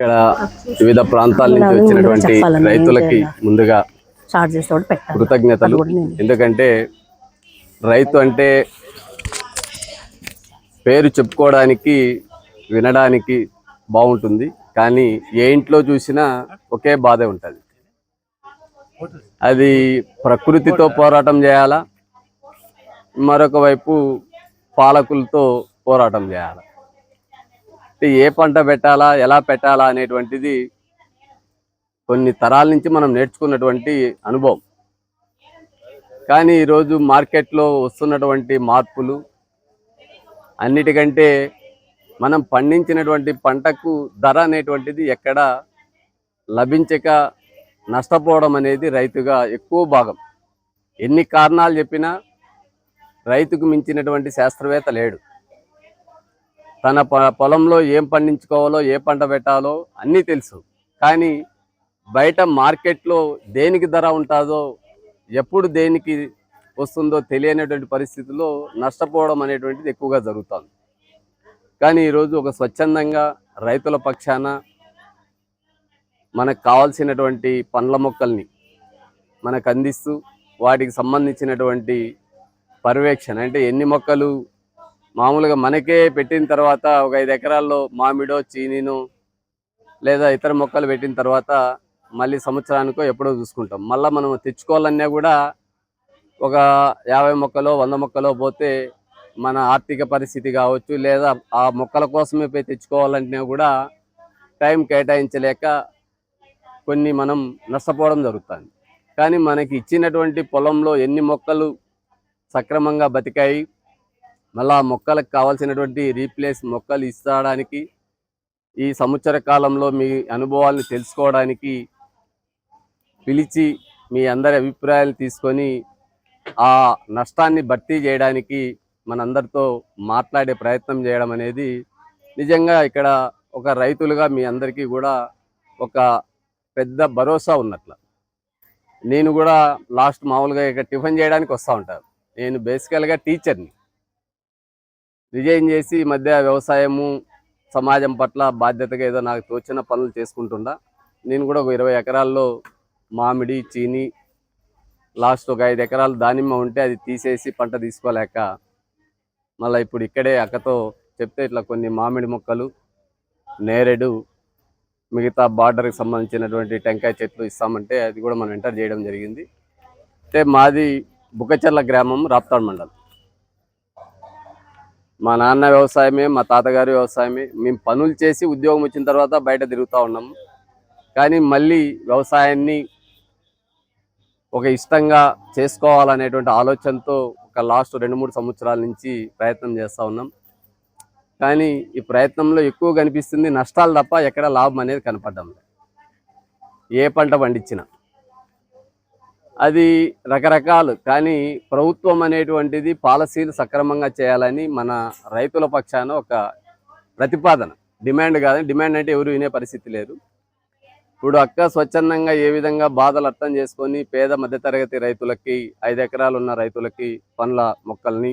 ఇక్కడ వివిధ ప్రాంతాల నుంచి వచ్చినటువంటి రైతులకి ముందుగా కృతజ్ఞతలు. ఎందుకంటే రైతు అంటే పేరు చెప్పుకోవడానికి వినడానికి బాగుంటుంది, కానీ ఏ ఇంట్లో చూసినా ఒకే బాధే ఉంటుంది. అది ప్రకృతితో పోరాటం చేయాలా, మరొక వైపు పాలకులతో పోరాటం చేయాలా. ఏ పంట పెట్టాలా, ఎలా పెట్టాలా అనేటువంటిది కొన్ని తరాల నుంచి మనం నేర్చుకున్నటువంటి అనుభవం. కానీ ఈరోజు మార్కెట్లో వస్తున్నటువంటి మార్పులు అన్నిటికంటే మనం పండించినటువంటి పంటకు ధర అనేటువంటిది ఎక్కడ లభించక నష్టపోవడం అనేది రైతుగా ఎక్కువ భాగం. ఎన్ని కారణాలు చెప్పినా రైతుకు మించినటువంటి శాస్త్రవేత్త లేడు. తన పొలంలో ఏం పండించుకోవాలో, ఏ పంట పెట్టాలో అన్నీ తెలుసు, కానీ బయట మార్కెట్లో దేనికి ధర ఉంటుందో, ఎప్పుడు దేనికి వస్తుందో తెలియనటువంటి పరిస్థితుల్లో నష్టపోవడం అనేటువంటిది ఎక్కువగా జరుగుతుంది. కానీ ఈరోజు ఒక స్వచ్ఛందంగా రైతుల పక్షాన మనకు కావాల్సినటువంటి పండ్ల మొక్కల్ని మనకు అందిస్తూ వాటికి సంబంధించినటువంటి పర్యవేక్షణ, అంటే ఎన్ని మొక్కలు మామూలుగా మనకే పెట్టిన తర్వాత ఒక 5 ఎకరాల్లో మామిడో, చీనీనో లేదా ఇతర మొక్కలు పెట్టిన తర్వాత మళ్ళీ సంవత్సరానికో ఎప్పుడో చూసుకుంటాం. మళ్ళీ మనం తెచ్చుకోవాలన్నా కూడా ఒక 50 మొక్కలో 100 మొక్కలో పోతే మన ఆర్థిక పరిస్థితి కావచ్చు, లేదా ఆ మొక్కల కోసమే పోయి తెచ్చుకోవాలంటే కూడా టైం కేటాయించలేక కొన్ని మనం నష్టపోవడం జరుగుతుంది. కానీ మనకి ఇచ్చినటువంటి పొలంలో ఎన్ని మొక్కలు సక్రమంగా బతికాయి, మళ్ళీ ఆ మొక్కలకు కావాల్సినటువంటి రీప్లేస్ మొక్కలు ఇస్తడానికి, ఈ సంవత్సర కాలంలో మీ అనుభవాలను తెలుసుకోవడానికి పిలిచి మీ అందరి అభిప్రాయాలు తీసుకొని ఆ నష్టాన్ని భర్తీ చేయడానికి మనందరితో మాట్లాడే ప్రయత్నం చేయడం అనేది నిజంగా ఇక్కడ ఒక రైతులుగా మీ అందరికీ కూడా ఒక పెద్ద భరోసా ఉన్నట్ల. నేను కూడా లాస్ట్ మామూలుగా ఇక్కడ టిఫిన్ చేయడానికి వస్తూ ఉంటాను. నేను బేసికల్గా టీచర్ని. రిజైన్ చేసి ఈ మధ్య వ్యవసాయము, సమాజం పట్ల బాధ్యతగా ఏదో నాకు తోచిన పనులు చేసుకుంటుండా. నేను కూడా ఒక 20 ఎకరాల్లో మామిడి, చీని, లాస్ట్ ఒక 5 ఎకరాలు దానిమ్మ ఉంటే అది తీసేసి పంట తీసుకోలేక మళ్ళీ ఇప్పుడు ఇక్కడే అక్కతో చెప్తే ఇట్లా కొన్ని మామిడి మొక్కలు, నేరేడు, మిగతా బార్డర్కి సంబంధించినటువంటి టెంకాయ చెట్లు ఇస్తామంటే అది కూడా మనం ఎంటర్ చేయడం జరిగింది. అంటే మాది బుక్కచెర్ల గ్రామం, రాప్తాడు మండలం. మా నాన్న వ్యవసాయమే, మా తాతగారి వ్యవసాయమే. మేము పనులు చేసి ఉద్యోగం వచ్చిన తర్వాత బయట తిరుగుతూ ఉన్నాము. కానీ మళ్ళీ వ్యవసాయాన్ని ఒక ఇష్టంగా చేసుకోవాలనేటువంటి ఆలోచనతో ఒక లాస్ట్ 2-3 సంవత్సరాల నుంచి ప్రయత్నం చేస్తూ ఉన్నాం. కానీ ఈ ప్రయత్నంలో ఎక్కువ కనిపిస్తుంది నష్టాలు తప్ప ఎక్కడ లాభం అనేది కనపడ్డం. ఏ పంట పండించినా అది రకరకాలు, కానీ ప్రభుత్వం అనేటువంటిది పాలసీలు సక్రమంగా చేయాలని మన రైతుల పక్షాన ఒక ప్రతిపాదన. డిమాండ్ కాదని, డిమాండ్ అంటే ఎవరు వినే పరిస్థితి లేదు. ఇప్పుడు అక్క స్వచ్ఛందంగా ఏ విధంగా బాధలు అర్థం చేసుకొని పేద మధ్యతరగతి రైతులకి, 5 ఎకరాలు ఉన్న రైతులకి పండ్ల మొక్కల్ని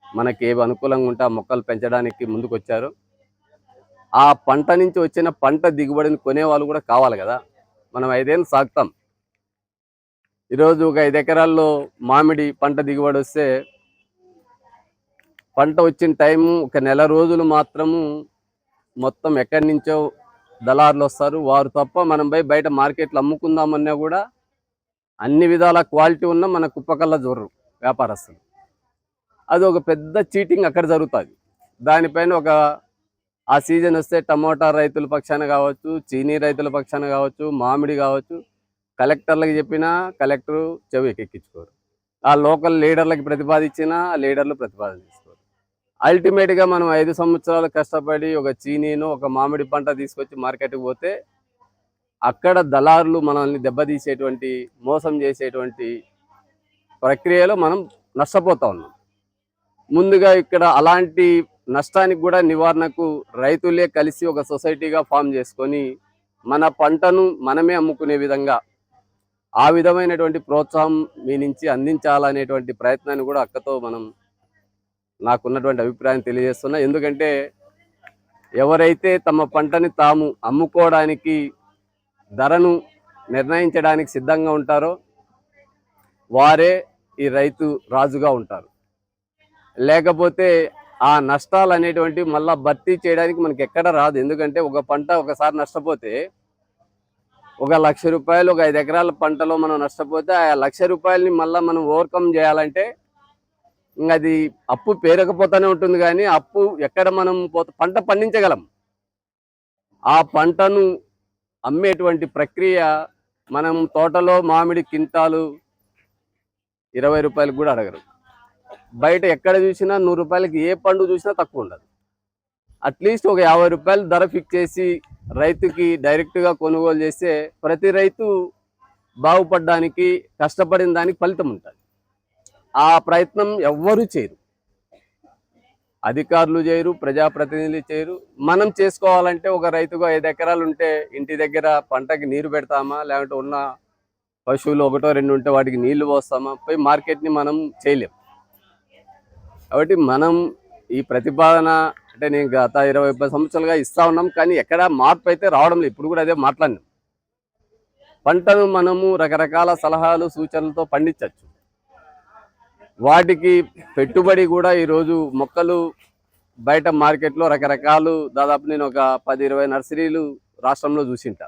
మనకి ఏవి అనుకూలంగా ఉంటే ఆ మొక్కలు పెంచడానికి ముందుకొచ్చారు. ఆ పంట నుంచి వచ్చిన పంట దిగుబడిని కొనేవాళ్ళు కూడా కావాలి కదా. మనం 5 ఏళ్ళు సాగుతాం. ఈరోజు ఒక 5 ఎకరాల్లో మామిడి పంట దిగుబడి వస్తే పంట వచ్చిన టైము ఒక నెల రోజులు మాత్రము మొత్తం ఎక్కడి నుంచో దళారులు వస్తారు. వారు తప్ప మనం పోయి బయట మార్కెట్లో అమ్ముకుందామన్నా కూడా అన్ని విధాల క్వాలిటీ ఉన్న మన కుప్పకల్లా జోర్రు వ్యాపారస్తులు. అది ఒక పెద్ద చీటింగ్ అక్కడ జరుగుతుంది. దానిపైన ఒక ఆ సీజన్ వస్తే టమోటా రైతుల పక్షాన కావచ్చు, చీనీ రైతుల పక్షాన కావచ్చు, మామిడి కావచ్చు, కలెక్టర్లకు చెప్పినా కలెక్టరు చెవికి ఎక్కించుకోరు. ఆ లోకల్ లీడర్లకి ప్రతిపాదించినా ఆ లీడర్లు ప్రతిపాదన చేసుకోరు. అల్టిమేట్గా మనం 5 సంవత్సరాలు కష్టపడి ఒక చీనీను, ఒక మామిడి పంట తీసుకొచ్చి మార్కెట్కి పోతే అక్కడ దళారులు మనల్ని దెబ్బతీసేటువంటి, మోసం చేసేటువంటి ప్రక్రియలో మనం నష్టపోతూ ఉన్నాం. ముందుగా ఇక్కడ అలాంటి నష్టానికి కూడా నివారణకు రైతులే కలిసి ఒక సొసైటీగా ఫామ్ చేసుకొని మన పంటను మనమే అమ్ముకునే విధంగా ఆ విధమైనటువంటి ప్రోత్సాహం మీ నుంచి అందించాలనేటువంటి ప్రయత్నాన్ని కూడా అక్కతో మనం నాకున్నటువంటి అభిప్రాయం తెలియజేస్తున్నా. ఎందుకంటే ఎవరైతే తమ పంటని తాము అమ్ముకోవడానికి ధరను నిర్ణయించడానికి సిద్ధంగా ఉంటారో వారే ఈ రైతు రాజుగా ఉంటారు. లేకపోతే ఆ నష్టాలు అనేటువంటివి మళ్ళీ భర్తీ చేయడానికి మనకి ఎక్కడ రాదు. ఎందుకంటే ఒక పంట ఒకసారి నష్టపోతే, ఒక 1,00,000 రూపాయలు ఒక 5 ఎకరాల పంటలో మనం నష్టపోతే ఆ 1,00,000 రూపాయలని మళ్ళీ మనం ఓవర్కమ్ చేయాలంటే ఇంకా అది అప్పు పేరకపోతూనే ఉంటుంది. కానీ అప్పు ఎక్కడ మనం పంట పండించగలం, ఆ పంటను అమ్మేటువంటి ప్రక్రియ మనం తోటలో మామిడి కింటాలు 20 రూపాయలకు కూడా అడగరు. బయట ఎక్కడ చూసినా 100 రూపాయలకి ఏ పండు చూసినా తక్కువ ఉండదు. అట్లీస్ట్ ఒక 50 రూపాయలు ధర ఫిక్స్ చేసి రైతుకి డైరెక్ట్గా కొనుగోలు చేస్తే ప్రతి రైతు బాగుపడడానికి కష్టపడిన దానికి ఫలితం ఉంటుంది. ఆ ప్రయత్నం ఎవ్వరూ చేయరు, అధికారులు చేయరు, ప్రజాప్రతినిధులు చేయరు. మనం చేసుకోవాలంటే ఒక రైతుగా 5 ఎకరాలు ఉంటే ఇంటి దగ్గర పంటకి నీరు పెడతామా, లేకుంటే ఉన్న పశువులు 1-2 ఉంటే వాటికి నీళ్లు పోస్తామా, పోయి మార్కెట్ని మనం చేయలేం. కాబట్టి మనం ఈ ప్రతిపాదన అంటే నేను గత 20 సంవత్సరాలుగా ఇస్తా ఉన్నాం, కానీ ఎక్కడ మార్పు అయితే రావడం లేదు. ఇప్పుడు కూడా అదే మాట్లాడినాం. పంటను మనము రకరకాల సలహాలు సూచనలతో పండించవచ్చు. వాటికి పెట్టుబడి కూడా ఈరోజు మొక్కలు బయట మార్కెట్లో రకరకాలు దాదాపు నేను ఒక 10-20 నర్సరీలు రాష్ట్రంలో చూసింటా.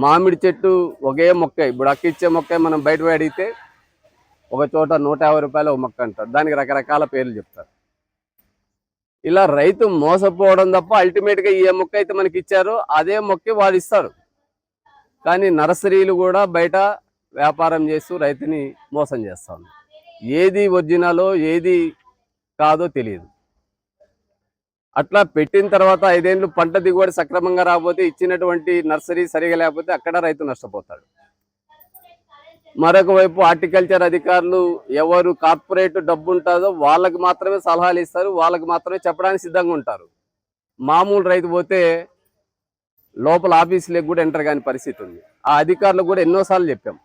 మామిడి చెట్టు ఒకే మొక్క, ఇప్పుడు అక్కిచ్చే మొక్క మనం బయట పోయి అడిగితే ఒక చోట 150 రూపాయలు ఒక మొక్క అంటారు, దానికి రకరకాల పేర్లు చెప్తారు. ఇలా రైతు మోసపోవడం తప్ప అల్టిమేట్గా ఏ మొక్క అయితే మనకి ఇచ్చారో అదే మొక్క వాడు ఇస్తారు. కానీ నర్సరీలు కూడా బయట వ్యాపారం చేస్తూ రైతుని మోసం చేస్తా ఉన్నారు. ఏది ఒరిజినలో ఏది కాదో తెలియదు. అట్లా పెట్టిన తర్వాత 5 ఏళ్ళు పంట దిగుబడి సక్రమంగా రాకపోతే, ఇచ్చినటువంటి నర్సరీ సరిగా లేకపోతే అక్కడ రైతు నష్టపోతాడు. మరొక వైపు హార్టికల్చర్ అధికారులు ఎవరు కార్పొరేట్ డబ్బు ఉంటుందో వాళ్ళకి మాత్రమే సలహాలు ఇస్తారు, వాళ్ళకి మాత్రమే చెప్పడానికి సిద్ధంగా ఉంటారు. మామూలు రైతు పోతే లోపల ఆఫీసులకు కూడా ఎంటర్ కాని పరిస్థితి ఉంది. ఆ అధికారులకు కూడా ఎన్నోసార్లు చెప్పాం,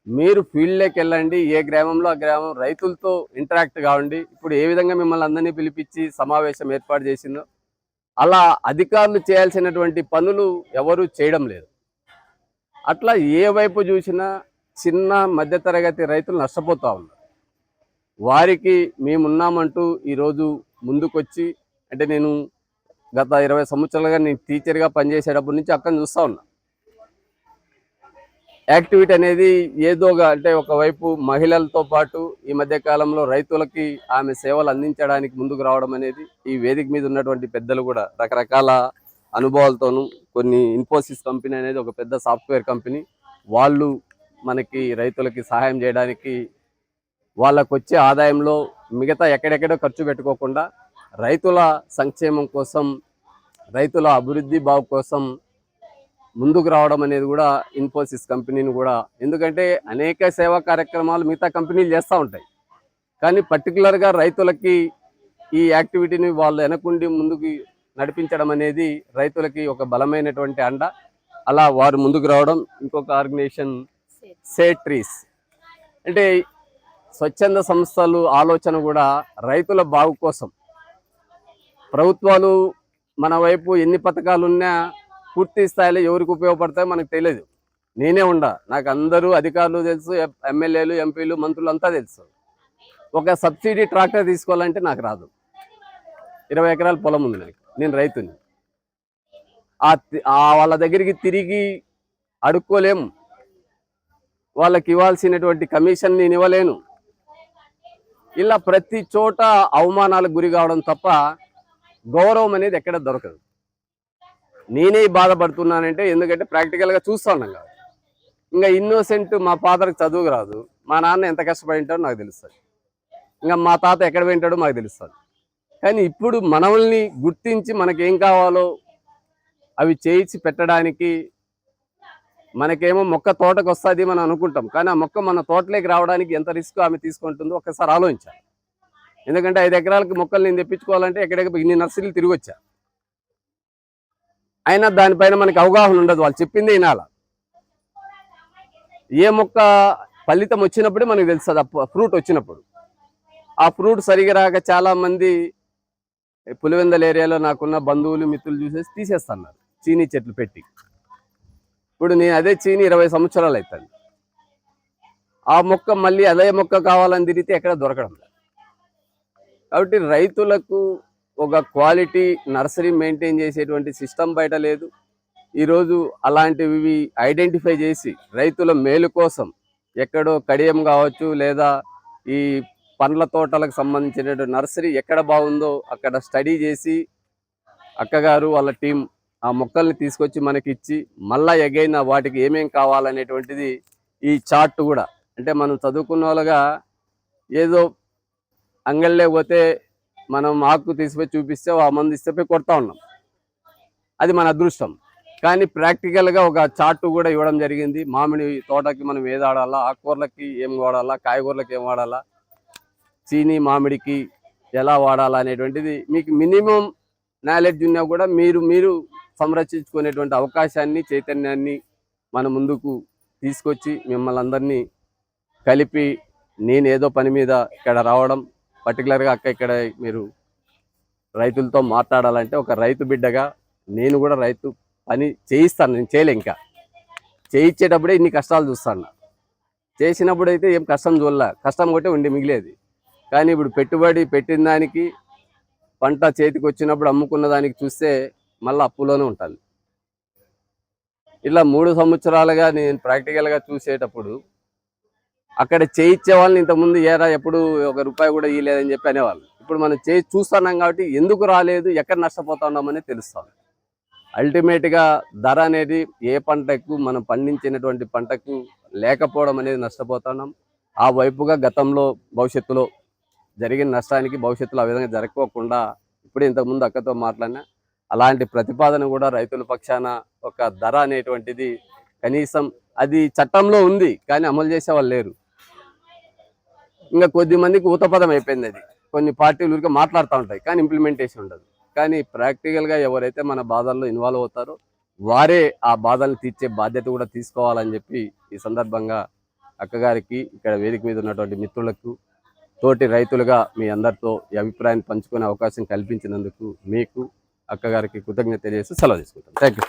మీరు ఫీల్డ్లోకి వెళ్ళండి, ఏ గ్రామంలో ఆ గ్రామం రైతులతో ఇంటరాక్ట్ కావండి. ఇప్పుడు ఏ విధంగా మిమ్మల్ని అందరినీ పిలిపించి సమావేశం ఏర్పాటు చేసిందో అలా అధికారులు చేయాల్సినటువంటి పనులు ఎవరు చేయడం లేదు. అట్లా ఏ వైపు చూసినా చిన్న మధ్యతరగతి రైతులు నష్టపోతూ ఉన్నారు. వారికి మేమున్నామంటూ ఈరోజు ముందుకొచ్చి, అంటే నేను గత 20 సంవత్సరాలుగా నేను టీచర్గా పనిచేసేటప్పటి నుంచి అక్కడ చూస్తూ ఉన్నా. యాక్టివిటీ అనేది ఏదోగా, అంటే ఒకవైపు మహిళలతో పాటు ఈ మధ్య కాలంలో రైతులకి ఆమె సేవలు అందించడానికి ముందుకు రావడం అనేది, ఈ వేదిక మీద ఉన్నటువంటి పెద్దలు కూడా రకరకాల అనుభవాలతోనూ, కొన్ని ఇన్ఫోసిస్ కంపెనీ అనేది ఒక పెద్ద సాఫ్ట్వేర్ కంపెనీ, వాళ్ళు మనకి రైతులకి సహాయం చేయడానికి వాళ్ళకు వచ్చే ఆదాయంలో మిగతా ఎక్కడెక్కడో ఖర్చు పెట్టుకోకుండా రైతుల సంక్షేమం కోసం, రైతుల అభివృద్ధి బాగు కోసం ముందుకు రావడం అనేది కూడా ఇన్ఫోసిస్ కంపెనీని కూడా, ఎందుకంటే అనేక సేవా కార్యక్రమాలు మిగతా కంపెనీలు చేస్తూ ఉంటాయి, కానీ పర్టికులర్గా రైతులకి ఈ యాక్టివిటీని వాళ్ళు వెనకుండి ముందుకు నడిపించడం అనేది రైతులకి ఒక బలమైనటువంటి అండ. అలా వారు ముందుకు రావడం. ఇంకొక ఆర్గనైజేషన్ సేవ్ ట్రీస్, అంటే స్వచ్ఛంద సంస్థలు ఆలోచన కూడా రైతుల బాగు కోసం. ప్రభుత్వాలు మన వైపు ఎన్ని పథకాలు ఉన్నా పూర్తి స్థాయిలో ఎవరికి ఉపయోగపడతాయో మనకు తెలియదు. నేనే ఉండా, నాకు అందరూ అధికారులు తెలుసు, ఎమ్మెల్యేలు, ఎంపీలు, మంత్రులు అంతా తెలుసు. ఒక సబ్సిడీ ట్రాక్టర్ తీసుకోవాలంటే నాకు రాదు. 20 ఎకరాల పొలం ఉంది నాకు, నేను రైతుని. వాళ్ళ దగ్గరికి తిరిగి అడుక్కోలేము, వాళ్ళకి ఇవ్వాల్సినటువంటి కమిషన్ నేను ఇవ్వలేను. ఇలా ప్రతి చోట అవమానాలకు గురి కావడం తప్ప గౌరవం అనేది ఎక్కడ దొరకదు. నేనే బాధపడుతున్నానంటే ఎందుకంటే ప్రాక్టికల్గా చూస్తూ ఉన్నాం కాబట్టి. ఇంకా ఇన్నోసెంట్ మా ఫాదర్కి చదువుకు రాదు, మా నాన్న ఎంత కష్టపడి ఉంటాడో నాకు తెలుస్తుంది, ఇంకా మా తాత ఎక్కడ పోయింటాడో మాకు తెలుస్తుంది. కానీ ఇప్పుడు మనల్ని గుర్తించి మనకేం కావాలో అవి చేయించి పెట్టడానికి, మనకేమో మొక్క తోటకు వస్తుంది మనం అనుకుంటాం, కానీ ఆ మొక్క మన తోటలోకి రావడానికి ఎంత రిస్క్ ఆమె తీసుకుంటుందో ఒక్కసారి ఆలోచించాలి. ఎందుకంటే 5 ఎకరాలకి మొక్కలు నేను తెప్పించుకోవాలంటే ఎక్కడెక్కడ ఇన్ని నర్సరీలు తిరిగి వచ్చా, అయినా దానిపైన మనకి అవగాహన ఉండదు. వాళ్ళు చెప్పింది వినాల. ఏ మొక్క ఫలితం వచ్చినప్పుడే మనకు తెలుస్తుంది, ఫ్రూట్ వచ్చినప్పుడు. ఆ ఫ్రూట్ సరిగా రాక చాలా మంది పులివెందల ఏరియాలో నాకున్న బంధువులు మిత్రులు చూసేసి తీసేస్తున్నారు చీనీ చెట్లు పెట్టి. ఇప్పుడు నేను అదే చీనీ 20 సంవత్సరాలు అవుతుంది. ఆ మొక్క మళ్ళీ అదే మొక్క కావాలని తిరిగితే ఎక్కడ దొరకడం లేదు. కాబట్టి రైతులకు ఒక క్వాలిటీ నర్సరీ మెయింటైన్ చేసేటువంటి సిస్టమ్ బయట లేదు. ఈరోజు అలాంటివి ఐడెంటిఫై చేసి రైతుల మేలు కోసం ఎక్కడో కడియం కావచ్చు, లేదా ఈ పండ్ల తోటలకు సంబంధించిన నర్సరీ ఎక్కడ బాగుందో అక్కడ స్టడీ చేసి అక్కగారు వాళ్ళ టీం ఆ మొక్కల్ని తీసుకొచ్చి మనకి ఇచ్చి మళ్ళా ఎగైన్ వాటికి ఏమేం కావాలనేటువంటిది ఈ చార్ట్ కూడా, అంటే మనం చదువుకున్న వాళ్ళగా ఏదో అంగళ్ళే పోతే మనం ఆకు తీసిపోయి చూపిస్తే ఆ మంది ఇస్తే పోయి కొడతా ఉన్నాం, అది మన అదృష్టం. కానీ ప్రాక్టికల్గా ఒక చార్ట్ కూడా ఇవ్వడం జరిగింది. మామిడి తోటకి మనం ఏది వాడాలా, ఆకుకూరలకి ఏం వాడాలా, కాయగూరలకి ఏం వాడాలా, చీనీ మామిడికి ఎలా వాడాలా అనేటువంటిది మీకు మినిమం నాలెడ్జ్ ఉన్నా కూడా మీరు సంరక్షించుకునేటువంటి అవకాశాన్ని, చైతన్యాన్ని మన ముందుకు తీసుకొచ్చి మిమ్మల్ని అందరినీ కలిపి నేను ఏదో పని మీద ఇక్కడ రావడం, పర్టికులర్గా అక్క ఇక్కడ మీరు రైతులతో మాట్లాడాలంటే ఒక రైతు బిడ్డగా నేను కూడా రైతు పని చేయిస్తాను. నేను చేయలే, ఇంకా చేయించేటప్పుడే ఇన్ని కష్టాలు చూస్తాను. చేసినప్పుడు అయితే ఏం కష్టం చూడలే, కష్టం కొట్టే ఉండి మిగిలేది. కానీ ఇప్పుడు పెట్టుబడి పెట్టిన దానికి పంట చేతికి వచ్చినప్పుడు అమ్ముకున్న దానికి చూస్తే మళ్ళీ అప్పులోనే ఉంటుంది. ఇలా 3 సంవత్సరాలుగా నేను ప్రాక్టికల్గా చూసేటప్పుడు అక్కడ చేయించే వాళ్ళని ఇంతకుముందు ఏరా ఎప్పుడు ఒక రూపాయి కూడా ఇవ్వలేదని చెప్పి అనేవాళ్ళు. ఇప్పుడు మనం చూస్తున్నాం కాబట్టి ఎందుకు రాలేదు, ఎక్కడ నష్టపోతున్నామని తెలుస్తాం. అల్టిమేట్గా ధర అనేది ఏ పంటకు మనం పండించినటువంటి పంటకు లేకపోవడం అనేది నష్టపోతున్నాం. ఆ వైపుగా గతంలో భవిష్యత్తులో జరిగిన నష్టానికి భవిష్యత్తులో ఆ విధంగా జరగకోకుండా ఇప్పుడు ఇంతకుముందు అక్కతో మాట్లాడినా అలాంటి ప్రతిపాదన కూడా రైతుల పక్షాన ఒక ధర అనేటువంటిది కనీసం అది చట్టంలో ఉంది కానీ అమలు చేసే వాళ్ళు లేరు. ఇంకా కొద్ది మందికి ఊతపదం అయిపోయింది. అది కొన్ని పార్టీలు ఊరికే మాట్లాడుతూ ఉంటాయి కానీ ఇంప్లిమెంటేషన్ ఉండదు. కానీ ప్రాక్టికల్గా ఎవరైతే మన బాధల్లో ఇన్వాల్వ్ అవుతారో వారే ఆ బాధలు తీర్చే బాధ్యత కూడా తీసుకోవాలని చెప్పి ఈ సందర్భంగా అక్కగారికి, ఇక్కడ వేదిక మీద ఉన్నటువంటి మిత్రులకు, తోటి రైతులుగా మీ అందరితో ఈ అభిప్రాయాన్ని పంచుకునే అవకాశం కల్పించినందుకు మీకు అక్కగారికి కృతజ్ఞత తెలియజేస్తూ సెలవు తీసుకుంటాను. Thank you.